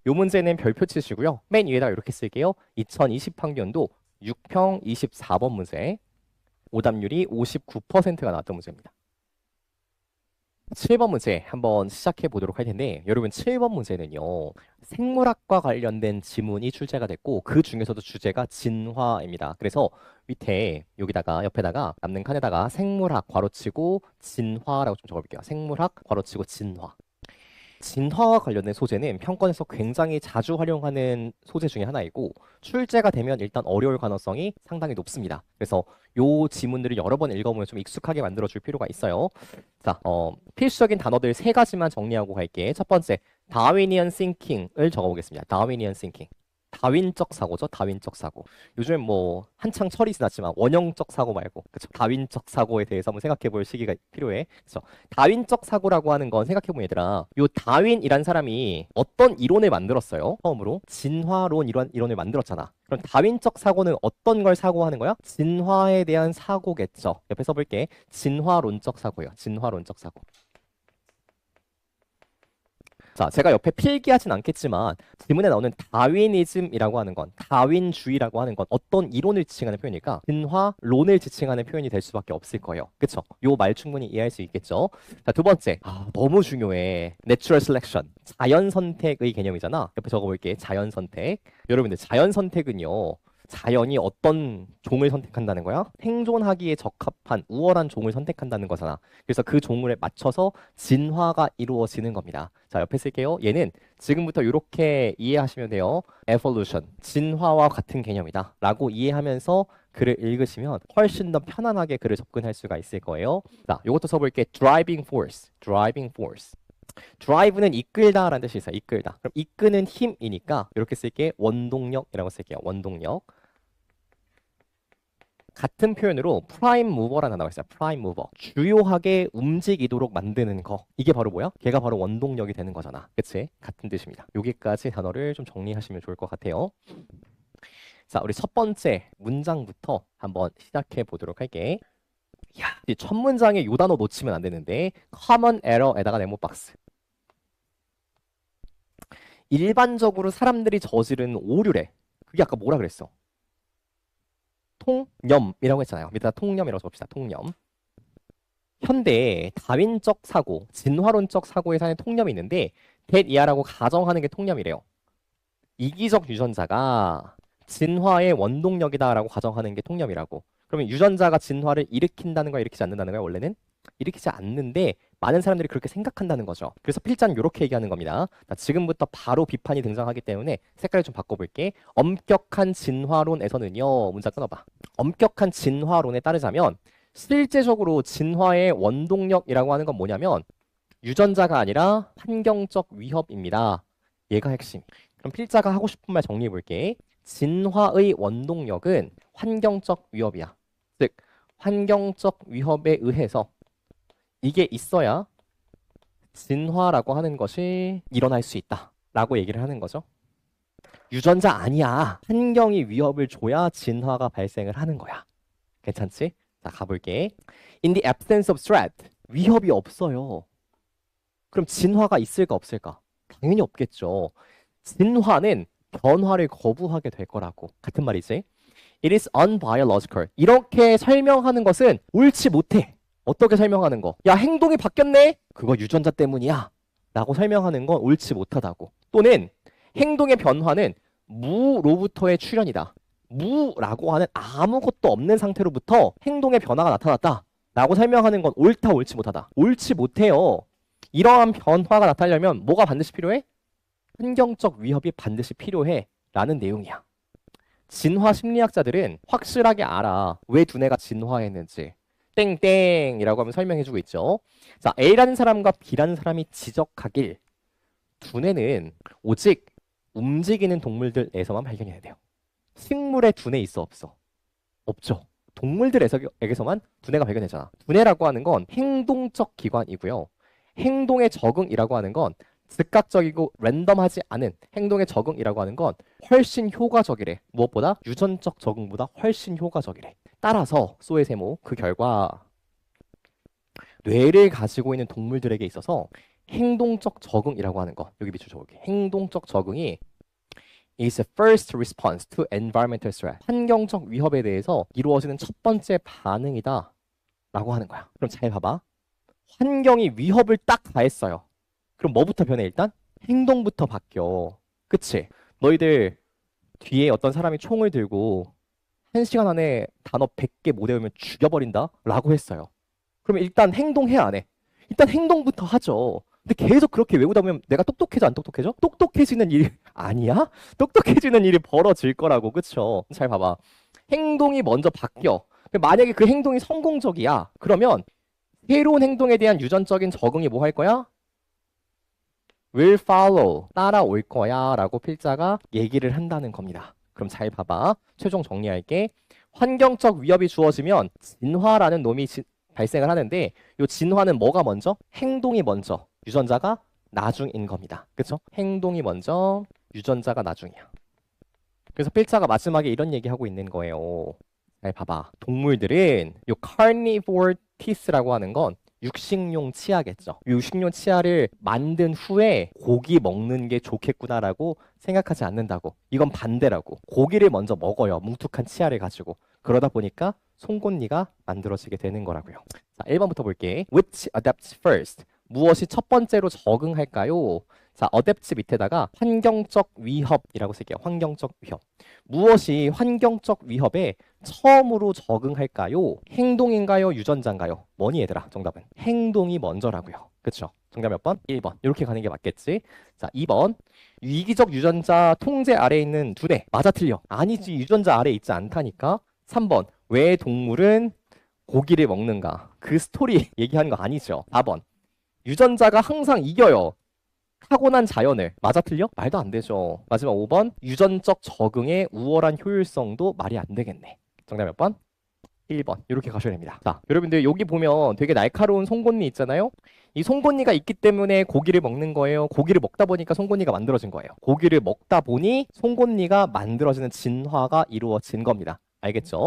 요 문제는 별표 치시고요. 맨 위에다가 이렇게 쓸게요. 2020학년도 6평 24번 문제. 오답률이 59%가 나왔던 문제입니다. 7번 문제 한번 시작해 보도록 할 텐데 여러분 7번 문제는요. 생물학과 관련된 지문이 출제가 됐고 그 중에서도 주제가 진화입니다. 그래서 밑에 여기다가 옆에다가 남는 칸에다가 생물학 괄호치고 진화라고 좀 적어볼게요. 생물학 괄호치고 진화. 진화와 관련된 소재는 평권에서 굉장히 자주 활용하는 소재 중에 하나이고 출제가 되면 일단 어려울 가능성이 상당히 높습니다. 그래서 요 지문들을 여러 번 읽어보면 좀 익숙하게 만들어줄 필요가 있어요. 자, 필수적인 단어들 세 가지만 정리하고 갈게. 첫 번째, 다윈이언 싱킹을 적어보겠습니다. 다윈이언 싱킹. 다윈적 사고죠. 다윈적 사고. 요즘 뭐 한창 철이 지났지만 원형적 사고 말고 그쵸? 다윈적 사고에 대해서 한번 생각해 볼 시기가 필요해. 그쵸? 다윈적 사고라고 하는 건 생각해 보면 얘들아, 요 다윈이란 사람이 어떤 이론을 만들었어요? 처음으로 진화론 이론을 만들었잖아. 그럼 다윈적 사고는 어떤 걸 사고하는 거야? 진화에 대한 사고겠죠. 옆에 써볼게. 진화론적 사고예요. 진화론적 사고. 자, 제가 옆에 필기하진 않겠지만 지문에 나오는 다윈이즘이라고 하는 건, 다윈주의라고 하는 건 어떤 이론을 지칭하는 표현일까? 진화론을 지칭하는 표현이 될 수밖에 없을 거예요. 그쵸? 요 말 충분히 이해할 수 있겠죠? 자, 두 번째. 너무 중요해. Natural selection. 자연 선택의 개념이잖아. 옆에 적어볼게. 자연 선택. 여러분들, 자연 선택은요. 자연이 어떤 종을 선택한다는 거야? 생존하기에 적합한 우월한 종을 선택한다는 거잖아. 그래서 그 종을 맞춰서 진화가 이루어지는 겁니다. 자, 옆에 쓸게요. 얘는 지금부터 이렇게 이해하시면 돼요. evolution, 진화와 같은 개념이다 라고 이해하면서 글을 읽으시면 훨씬 더 편안하게 글을 접근할 수가 있을 거예요. 자, 이것도 써볼게. driving force, driving force. drive는 이끌다라는 뜻이 있어요. 이끌다. 그럼 이끄는 힘이니까 이렇게 쓸게. 원동력이라고 쓸게요. 원동력. 같은 표현으로 프라임 무버라는 단어가 있어요. 프라임 무버. 주요하게 움직이도록 만드는 거. 이게 바로 뭐야? 걔가 바로 원동력이 되는 거잖아. 그치? 같은 뜻입니다. 여기까지 단어를 좀 정리하시면 좋을 것 같아요. 자, 우리 첫 번째 문장부터 한번 시작해 보도록 할게. 야, 첫 문장에 요 단어 놓치면 안 되는데 common error에다가 네모 박스. 일반적으로 사람들이 저지르는 오류래. 그게 아까 뭐라 그랬어? 통념이라고 했잖아요. 밑에다 통념이라고 적읍시다. 통념. 현대의 다윈적 사고, 진화론적 사고에 사는 통념이 있는데 that 이하라고 가정하는 게 통념이래요. 이기적 유전자가 진화의 원동력이다라고 가정하는 게 통념이라고. 그러면 유전자가 진화를 일으킨다는 거야, 일으키지 않는다는 거야? 원래는 일으키지 않는데 많은 사람들이 그렇게 생각한다는 거죠. 그래서 필자는 이렇게 얘기하는 겁니다. 자, 지금부터 바로 비판이 등장하기 때문에 색깔을 좀 바꿔볼게. 엄격한 진화론에서는요. 문자 끊어봐. 엄격한 진화론에 따르자면 실제적으로 진화의 원동력이라고 하는 건 뭐냐면 유전자가 아니라 환경적 위협입니다. 얘가 핵심. 그럼 필자가 하고 싶은 말 정리해 볼게. 진화의 원동력은 환경적 위협이야. 즉 환경적 위협에 의해서 이게 있어야 진화라고 하는 것이 일어날 수 있다 라고 얘기를 하는 거죠. 유전자 아니야. 환경이 위협을 줘야 진화가 발생을 하는 거야. 괜찮지? 자, 가볼게. In the absence of threat. 위협이 없어요. 그럼 진화가 있을까 없을까? 당연히 없겠죠. 진화는 변화를 거부하게 될 거라고. 같은 말이지. It is unbiological. 이렇게 설명하는 것은 옳지 못해. 어떻게 설명하는 거? 야, 행동이 바뀌었네? 그거 유전자 때문이야. 라고 설명하는 건 옳지 못하다고. 또는 행동의 변화는 무로부터의 출현이다. 무라고 하는 아무것도 없는 상태로부터 행동의 변화가 나타났다. 라고 설명하는 건 옳다, 옳지 못하다. 옳지 못해요. 이러한 변화가 나타나려면 뭐가 반드시 필요해? 환경적 위협이 반드시 필요해. 라는 내용이야. 진화 심리학자들은 확실하게 알아. 왜 두뇌가 진화했는지. 땡땡이라고 하면 설명해주고 있죠. 자, A라는 사람과 B라는 사람이 지적하길 두뇌는 오직 움직이는 동물들에서만 발견해야 돼요. 식물의 두뇌 있어 없어? 없죠. 동물들에게서만 두뇌가 발견되잖아. 두뇌라고 하는 건 행동적 기관이고요. 행동의 적응이라고 하는 건 즉각적이고 랜덤하지 않은 행동의 적응이라고 하는 건 훨씬 효과적이래. 무엇보다? 유전적 적응보다 훨씬 효과적이래. 따라서 소의 세모 그 결과 뇌를 가지고 있는 동물들에게 있어서 행동적 적응이라고 하는 거. 여기 밑줄 적을게. 행동적 적응이 is the first response to environmental threat. 환경적 위협에 대해서 이루어지는 첫 번째 반응이다 라고 하는 거야. 그럼 잘 봐봐. 환경이 위협을 딱 가했어요. 그럼 뭐부터 변해 일단? 행동부터 바뀌어. 그치? 너희들 뒤에 어떤 사람이 총을 들고 1시간 안에 단어 100개 못 외우면 죽여버린다 라고 했어요. 그러면 일단 행동해 안 해? 일단 행동부터 하죠. 근데 계속 그렇게 외우다 보면 내가 똑똑해져 안 똑똑해져? 똑똑해지는 일이 아니야? 똑똑해지는 일이 벌어질 거라고. 그쵸? 잘 봐봐. 행동이 먼저 바뀌어. 만약에 그 행동이 성공적이야. 그러면 새로운 행동에 대한 유전적인 적응이 뭐 할 거야? will follow. 따라올 거야 라고 필자가 얘기를 한다는 겁니다. 그럼 잘 봐봐. 최종 정리할게. 환경적 위협이 주어지면 진화라는 놈이 발생을 하는데 이 진화는 뭐가 먼저? 행동이 먼저. 유전자가 나중인 겁니다. 그쵸? 행동이 먼저, 유전자가 나중이야. 그래서 필자가 마지막에 이런 얘기하고 있는 거예요. 잘 봐봐. 동물들은 이 carnivore teeth라고 하는 건 육식용 치아겠죠. 이 육식용 치아를 만든 후에 고기 먹는 게 좋겠구나라고 생각하지 않는다고. 이건 반대라고. 고기를 먼저 먹어요. 뭉툭한 치아를 가지고. 그러다 보니까 송곳니가 만들어지게 되는 거라고요. 자, 1번부터 볼게. Which adapts first? 무엇이 첫 번째로 적응할까요? 자, 어댑트 밑에다가 환경적 위협이라고 쓸게요. 환경적 위협. 무엇이 환경적 위협에 처음으로 적응할까요? 행동인가요? 유전자인가요? 뭐니 얘들아? 정답은 행동이 먼저라고요. 그쵸? 정답 몇 번? 1번. 이렇게 가는 게 맞겠지? 자, 2번. 위기적 유전자 통제 아래에 있는 두뇌. 맞아 틀려? 아니지. 유전자 아래에 있지 않다니까? 3번. 왜 동물은 고기를 먹는가? 그 스토리 얘기하는 거 아니죠? 4번. 유전자가 항상 이겨요. 타고난 자연을. 맞아 틀려? 말도 안 되죠. 마지막 5번. 유전적 적응의 우월한 효율성도 말이 안 되겠네. 정답 몇 번? 1번. 이렇게 가셔야 됩니다. 자, 여러분들 여기 보면 되게 날카로운 송곳니 있잖아요. 이 송곳니가 있기 때문에 고기를 먹는 거예요. 고기를 먹다 보니까 송곳니가 만들어진 거예요. 고기를 먹다 보니 송곳니가 만들어지는 진화가 이루어진 겁니다. 알겠죠?